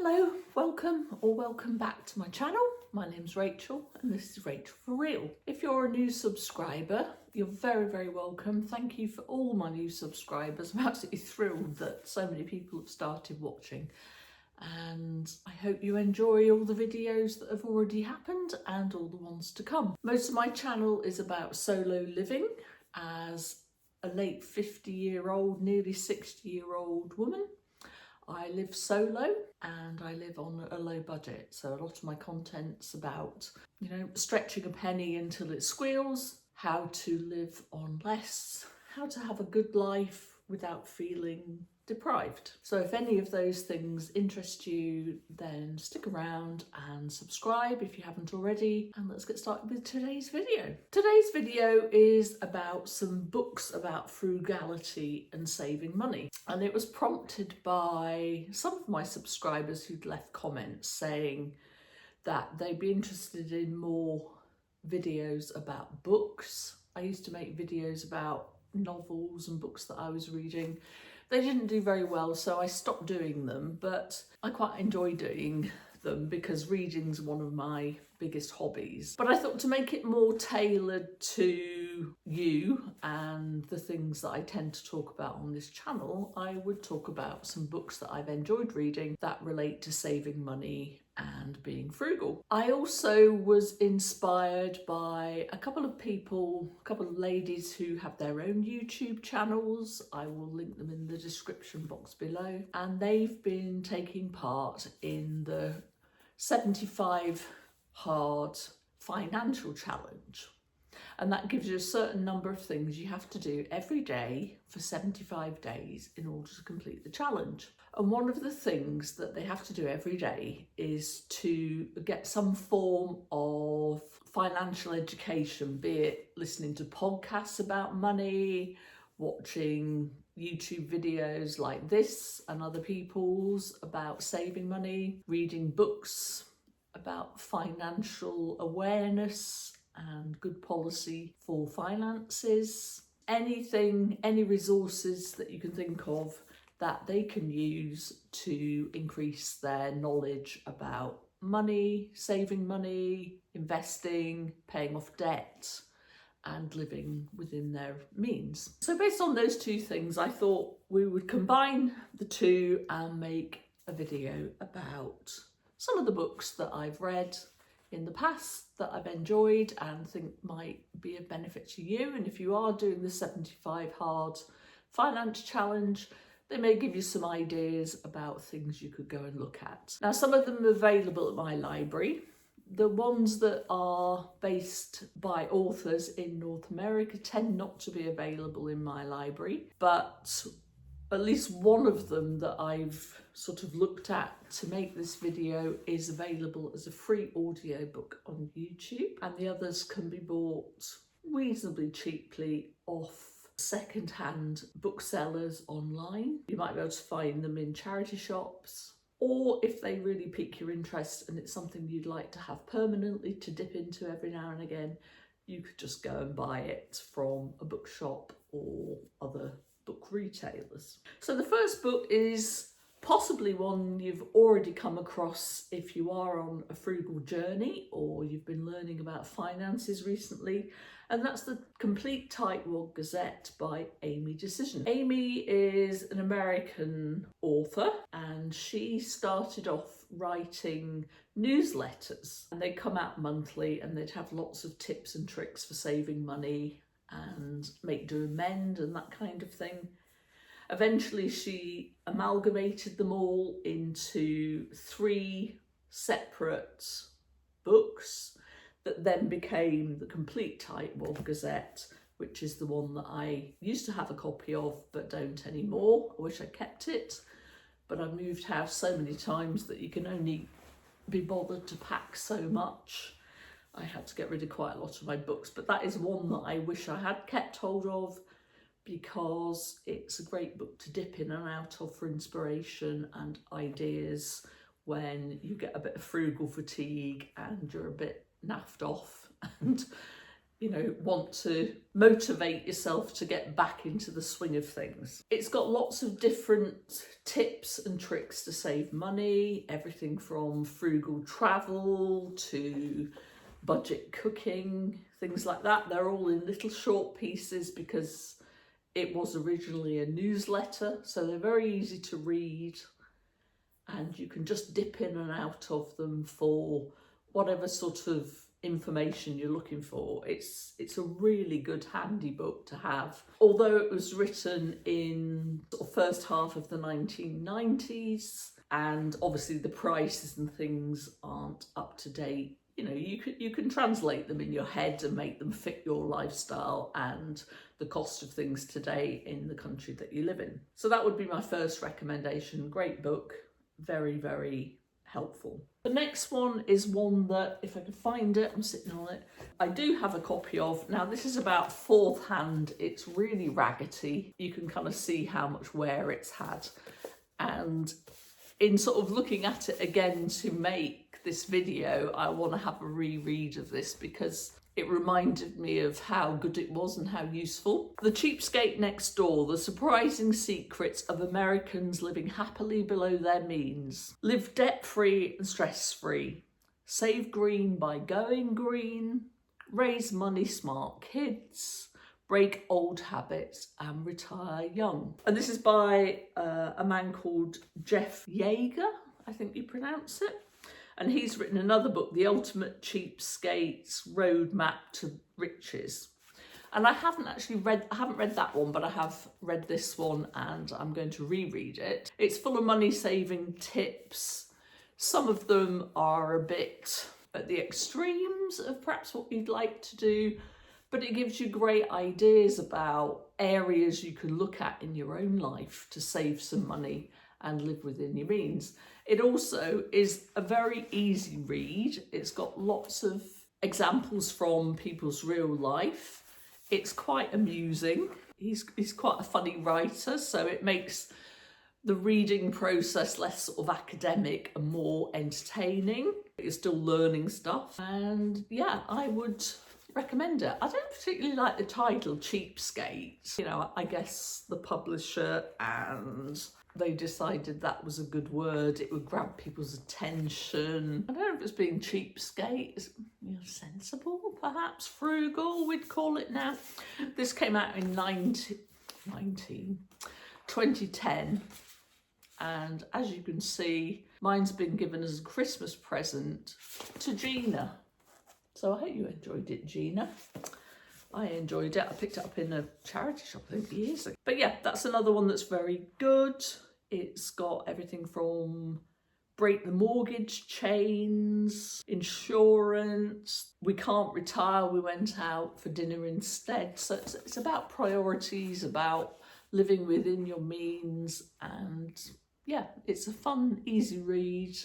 Hello, welcome back to my channel. My name's Rachel and this is Rachel for Real. If you're a new subscriber, you're very welcome. Thank you for all my new subscribers. I'm absolutely thrilled that so many people have started watching, and I hope you enjoy all the videos that have already happened and all the ones to come. Most of my channel is about solo living as a late 50-year-old, nearly 60-year-old woman. I live solo and I live on a low budget, so a lot of my content's about, stretching a penny until it squeals, how to live on less, how to have a good life without feeling deprived. So if any of those things interest you, then stick around and subscribe if you haven't already, and let's get started with today's video. Today's video is about some books about frugality and saving money, and it was prompted by some of my subscribers who'd left comments saying that they'd be interested in more videos about books. I used to make videos about novels and books that I was reading. They didn't do very well, so I stopped doing them, but I quite enjoy doing them because reading's one of my biggest hobbies. But I thought to make it more tailored to you and the things that I tend to talk about on this channel, I would talk about some books that I've enjoyed reading that relate to saving money and being frugal. I also was inspired by a couple of ladies who have their own YouTube channels. I will link them in the description box below, and they've been taking part in the 75 hard financial challenge. And that gives you a certain number of things you have to do every day for 75 days in order to complete the challenge. And one of the things that they have to do every day is to get some form of financial education, be it listening to podcasts about money, watching YouTube videos like this and other people's about saving money, reading books about financial awareness and good policy for finances. Any resources that you can think of that they can use to increase their knowledge about money, saving money, investing, paying off debt, and living within their means. So based on those two things, I thought we would combine the two and make a video about some of the books that I've read in the past that I've enjoyed and think might be of benefit to you. And if you are doing the 75 hard finance challenge, they may give you some ideas about things you could go and look at. Now, some of them are available at my library. The ones that are based by authors in North America tend not to be available in my library, but at least one of them that I've sort of looked at to make this video is available as a free audiobook on YouTube, and the others can be bought reasonably cheaply off second-hand booksellers online. You might be able to find them in charity shops, or if they really pique your interest and it's something you'd like to have permanently to dip into every now and again, you could just go and buy it from a bookshop or other book retailers. So the first book is possibly one you've already come across if you are on a frugal journey or you've been learning about finances recently, and that's the Complete Tightwad Gazette by Amy Decision. Amy is an American author, and she started off writing newsletters, and they come out monthly and they'd have lots of tips and tricks for saving money and make do and mend and that kind of thing. Eventually she amalgamated them all into 3 separate books that then became the Complete Tightwad Gazette, which is the one that I used to have a copy of but don't anymore. I wish I kept it, but I've moved house so many times that you can only be bothered to pack so much. I had to get rid of quite a lot of my books, but that is one that I wish I had kept hold of because it's a great book to dip in and out of for inspiration and ideas when you get a bit of frugal fatigue and you're a bit naffed off and want to motivate yourself to get back into the swing of things. It's got lots of different tips and tricks to save money, everything from frugal travel to budget cooking, things like that. They're all in little short pieces because it was originally a newsletter, so they're very easy to read and you can just dip in and out of them for whatever sort of information you're looking for. It's a really good handy book to have. Although it was written in the first half of the 1990s and obviously the prices and things aren't up to date, you can translate them in your head and make them fit your lifestyle and the cost of things today in the country that you live in. So that would be my first recommendation. Great book, very, very helpful. The next one is one that, if I can find it, I'm sitting on it, I do have a copy of. Now this is about fourth hand. It's really raggedy. You can kind of see how much wear it's had. And in sort of looking at it again to make this video, I want to have a reread of this because it reminded me of how good it was and how useful. The Cheapskate Next Door, the surprising secrets of Americans living happily below their means. Live debt-free and stress-free. Save green by going green. Raise money smart kids. Break old habits and retire young. And this is by a man called Jeff Yeager, I think you pronounce it. And he's written another book, The Ultimate Cheapskate's Roadmap to Riches. And I haven't read that one, but I have read this one and I'm going to reread it. It's full of money saving tips. Some of them are a bit at the extremes of perhaps what you'd like to do, but it gives you great ideas about areas you can look at in your own life to save some money and live within your means. It also is a very easy read. It's got lots of examples from people's real life. It's quite amusing. He's quite a funny writer, so it makes the reading process less sort of academic and more entertaining. You're still learning stuff. And yeah, I would recommend it. I don't particularly like the title Cheapskate. I guess the publisher and they decided that was a good word. It would grab people's attention. I don't know if it's being cheapskate. It's sensible, perhaps frugal, we'd call it now. This came out in 2010. And as you can see, mine's been given as a Christmas present to Gina. So I hope you enjoyed it, Gina. I enjoyed it. I picked it up in a charity shop, I think, years ago. But yeah, that's another one that's very good. It's got everything from break the mortgage chains, insurance, we can't retire, we went out for dinner instead. So it's about priorities, about living within your means. And yeah, it's a fun, easy read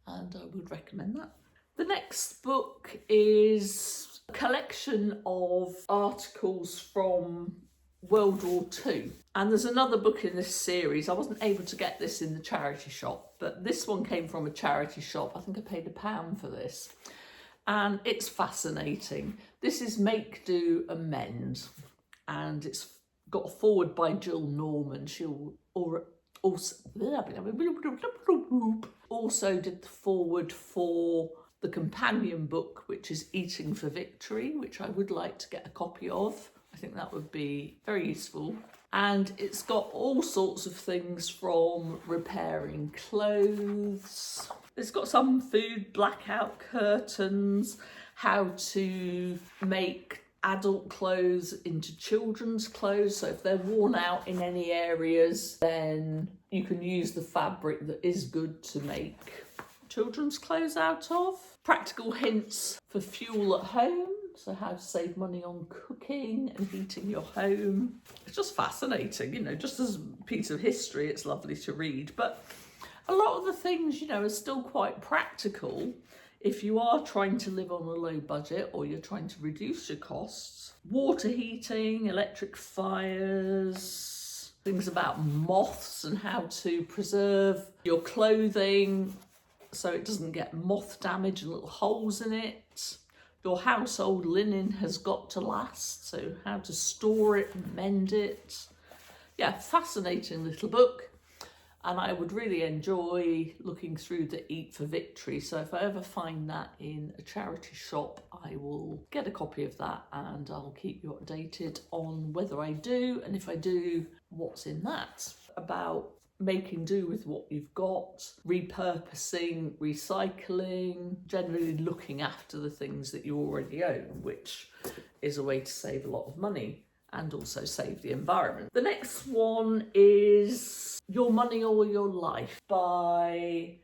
and I would recommend that. The next book is a collection of articles from World War II. And there's another book in this series. I wasn't able to get this in the charity shop, but this one came from a charity shop. I think I paid £1 for this. And it's fascinating. This is Make, Do, Amend. And it's got a foreword by Jill Norman. She'll also did the foreword for the companion book, which is Eating for Victory, which I would like to get a copy of. I think that would be very useful. And it's got all sorts of things from repairing clothes. It's got some food blackout curtains, how to make adult clothes into children's clothes. So if they're worn out in any areas, then you can use the fabric that is good to make children's clothes out of. Practical hints for fuel at home, so how to save money on cooking and heating your home. It's just fascinating, just as a piece of history, it's lovely to read. But a lot of the things, are still quite practical if you are trying to live on a low budget or you're trying to reduce your costs. Water heating, electric fires, things about moths and how to preserve your clothing so it doesn't get moth damage and little holes in it. Your household linen has got to last, so how to store it and mend it. Yeah, fascinating little book. And I would really enjoy looking through the Eat for Victory. So if I ever find that in a charity shop, I will get a copy of that and I'll keep you updated on whether I do, and if I do, what's in that. About making do with what you've got, repurposing, recycling, generally looking after the things that you already own, which is a way to save a lot of money and also save the environment. The next one is Your Money or Your Life by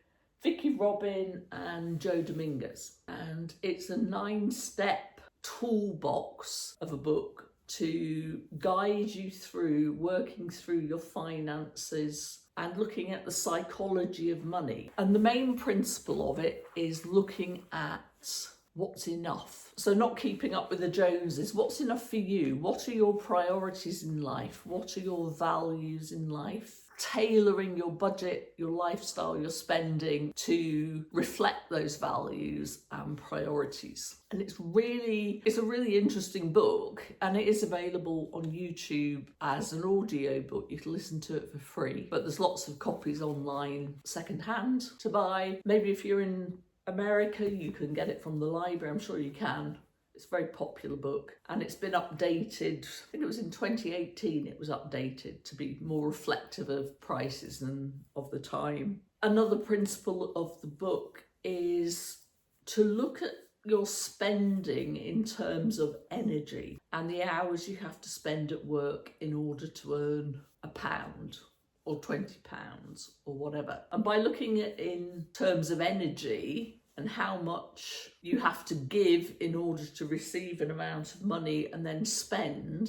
Vicky Robin and Joe Dominguez. And it's a 9-step toolbox of a book to guide you through working through your finances and looking at the psychology of money. And the main principle of it is looking at what's enough. So not keeping up with the Joneses. What's enough for you? What are your priorities in life? What are your values in life? Tailoring your budget, your lifestyle, your spending to reflect those values and priorities. And it's a really interesting book, and it is available on YouTube as an audio book. You can listen to it for free, but there's lots of copies online secondhand to buy. Maybe if you're in America, you can get it from the library. I'm sure you can. It's a very popular book, and it's been updated. I think it was in 2018 it was updated to be more reflective of prices and of the time. Another principle of the book is to look at your spending in terms of energy and the hours you have to spend at work in order to earn £1 or £20 or whatever. And by looking at in terms of energy and how much you have to give in order to receive an amount of money and then spend,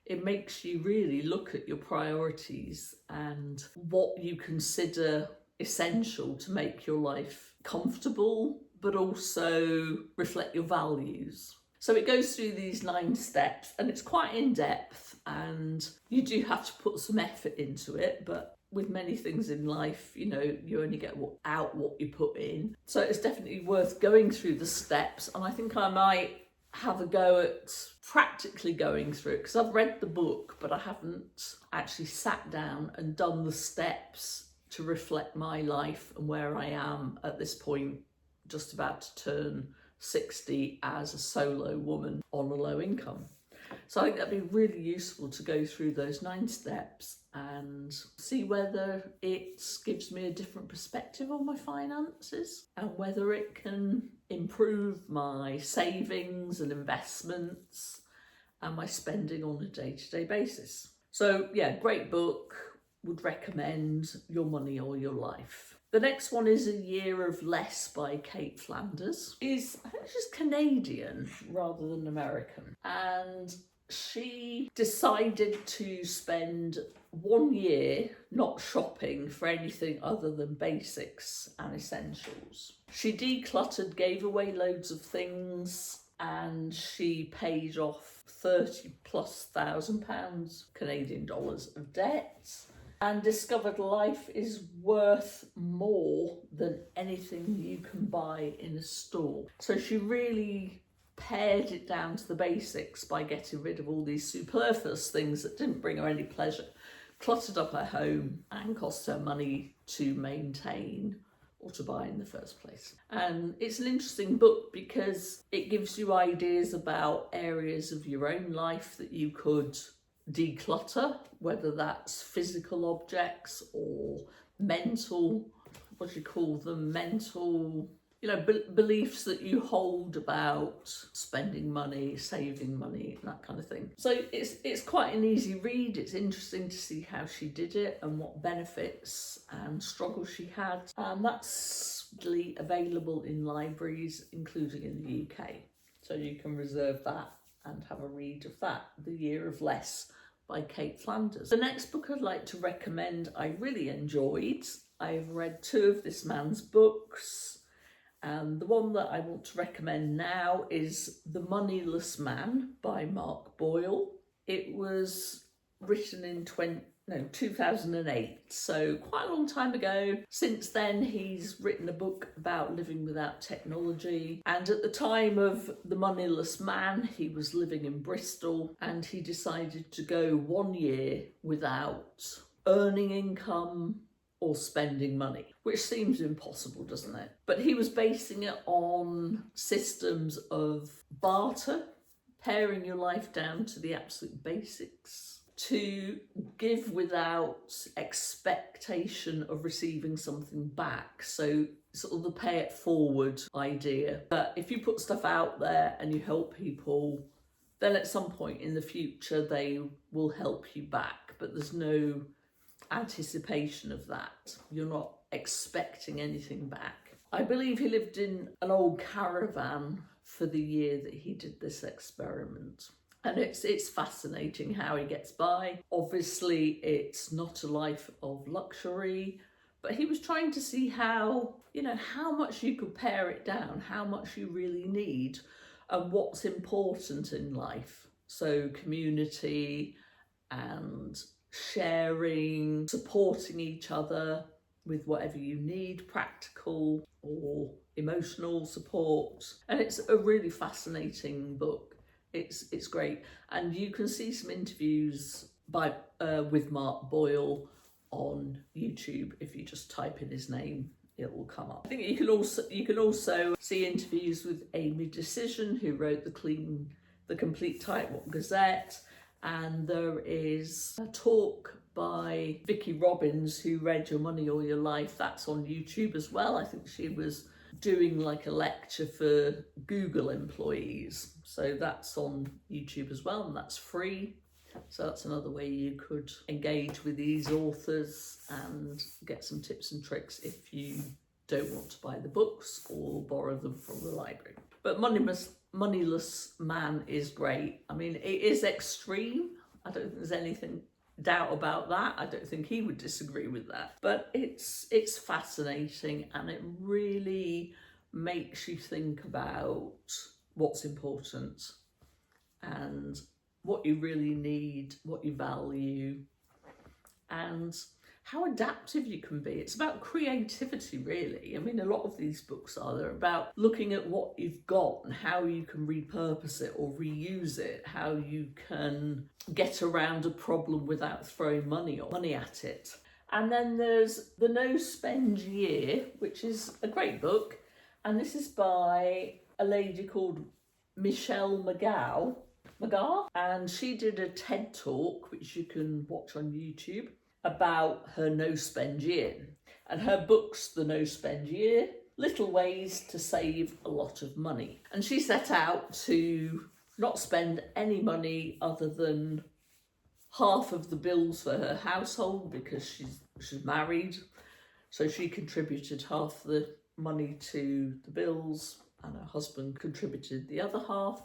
it makes you really look at your priorities and what you consider essential to make your life comfortable, but also reflect your values. So it goes through these 9 steps, and it's quite in depth, and you do have to put some effort into it, but with many things in life, you know, you only get out what you put in. So it's definitely worth going through the steps, and I think I might have a go at practically going through it, because I've read the book, but I haven't actually sat down and done the steps to reflect my life and where I am at this point, just about to turn 60 as a solo woman on a low income. So I think that'd be really useful to go through those 9 steps and see whether it gives me a different perspective on my finances and whether it can improve my savings and investments and my spending on a day-to-day basis. So yeah, great book. Would recommend Your Money or Your Life. The next one is A Year of Less by Kate Flanders. I think she's Canadian rather than American. And she decided to spend 1 year not shopping for anything other than basics and essentials. She decluttered, gave away loads of things, and she paid off 30,000+ pounds Canadian dollars of debt, and discovered life is worth more than anything you can buy in a store. So she really pared it down to the basics by getting rid of all these superfluous things that didn't bring her any pleasure, cluttered up her home and cost her money to maintain or to buy in the first place. And it's an interesting book because it gives you ideas about areas of your own life that you could declutter, whether that's physical objects or mental, what do you call them, mental, beliefs that you hold about spending money, saving money, that kind of thing. So it's quite an easy read. It's interesting to see how she did it and what benefits and struggles she had. And that's available in libraries, including in the UK. So you can reserve that and have a read of that, The Year of Less by Kate Flanders. The next book I'd like to recommend I really enjoyed. I've read 2 of this man's books, and the one that I want to recommend now is The Moneyless Man by Mark Boyle. It was written in 2008, so quite a long time ago. Since then, he's written a book about living without technology, and at the time of The Moneyless Man, he was living in Bristol, and he decided to go 1 year without earning income or spending money, which seems impossible, doesn't it? But he was basing it on systems of barter, paring your life down to the absolute basics, to give without expectation of receiving something back. So sort of the pay it forward idea. But if you put stuff out there and you help people, then at some point in the future they will help you back. But there's no anticipation of that. You're not expecting anything back. I believe he lived in an old caravan for the year that he did this experiment. And it's fascinating how he gets by. Obviously, it's not a life of luxury, but he was trying to see how much you could pare it down, how much you really need, and what's important in life. So community and sharing, supporting each other with whatever you need, practical or emotional support. And it's a really fascinating book. It's great, and you can see some interviews with Mark Boyle on YouTube. If you just type in his name, it will come up. I think you can also see interviews with Amy Decision, who wrote the complete Tightwad Gazette, and there is a talk by Vicky Robbins, who read Your Money or Your Life. That's on YouTube as well. I think she was doing like a lecture for Google employees, so that's on YouTube as well, and that's free. So that's another way you could engage with these authors and get some tips and tricks if you don't want to buy the books or borrow them from the library. But Moneyless Man is great. I mean, it is extreme. I don't think there's anything doubt about that. I don't think he would disagree with that. But it's fascinating, and it really makes you think about what's important and what you really need, what you value, and how adaptive you can be. It's about creativity, really. I mean, a lot of these books they're about looking at what you've got and how you can repurpose it or reuse it, how you can get around a problem without throwing money at it. And then there's The No Spend Year, which is a great book, and this is by a lady called Michelle McGaw, and she did a TED talk, which you can watch on YouTube, about her no spend year. And her book's The No Spend Year, Little Ways to Save a Lot of Money. And she set out to not spend any money other than half of the bills for her household, because she's married. So she contributed half the money to the bills and her husband contributed the other half.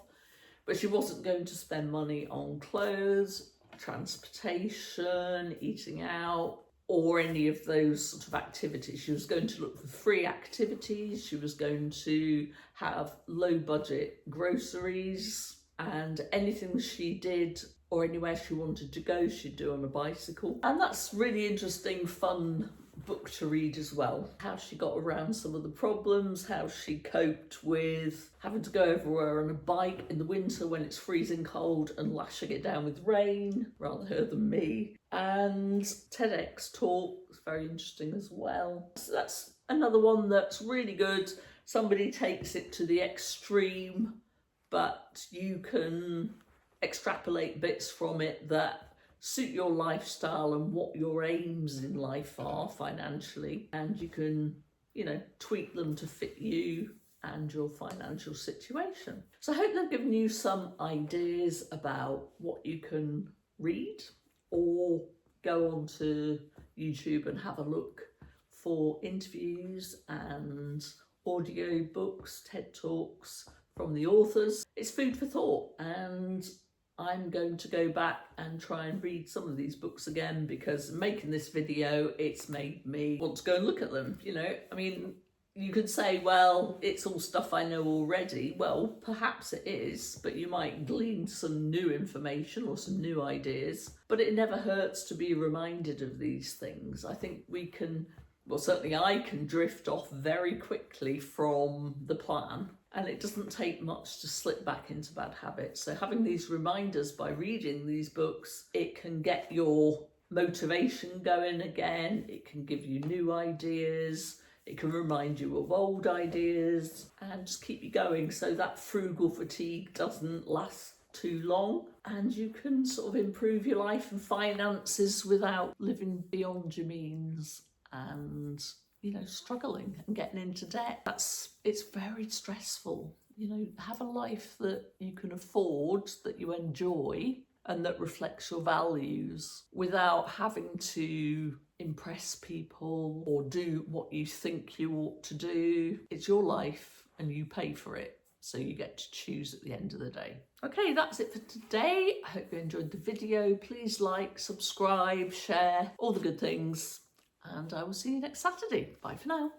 But she wasn't going to spend money on clothes, transportation, eating out, or any of those sort of activities. She was going to look for free activities. She was going to have low budget groceries, and anything she did or anywhere she wanted to go, she'd do on a bicycle. And that's really interesting, fun book to read as well. How she got around some of the problems, how she coped with having to go everywhere on a bike in the winter when it's freezing cold and lashing it down with rain, rather her than me. And TEDx talk was very interesting as well. So that's another one that's really good. Somebody takes it to the extreme, but you can extrapolate bits from it that suit your lifestyle and what your aims in life are financially, and you can, tweak them to fit you and your financial situation. So I hope they've given you some ideas about what you can read, or go onto YouTube and have a look for interviews and audio books, TED Talks from the authors. It's food for thought, and I'm going to go back and try and read some of these books again, because making this video, it's made me want to go and look at them. I mean, You could say, well, it's all stuff I know already. Well, perhaps it is, but you might glean some new information or some new ideas. But it never hurts to be reminded of these things. I think we can, well, certainly I can drift off very quickly from the plan, and it doesn't take much to slip back into bad habits. So having these reminders by reading these books, it can get your motivation going again. It can give you new ideas. It can remind you of old ideas and just keep you going so that frugal fatigue doesn't last too long, and you can sort of improve your life and finances without living beyond your means and, you know, struggling and getting into debt. It's very stressful. You know, have a life that you can afford, that you enjoy, and that reflects your values without having to impress people or do what you think you ought to do. It's your life and you pay for it, so you get to choose at the end of the day. Okay, that's it for today. I hope you enjoyed the video. Please like, subscribe, share, all the good things, and I will see you next Saturday. Bye for now.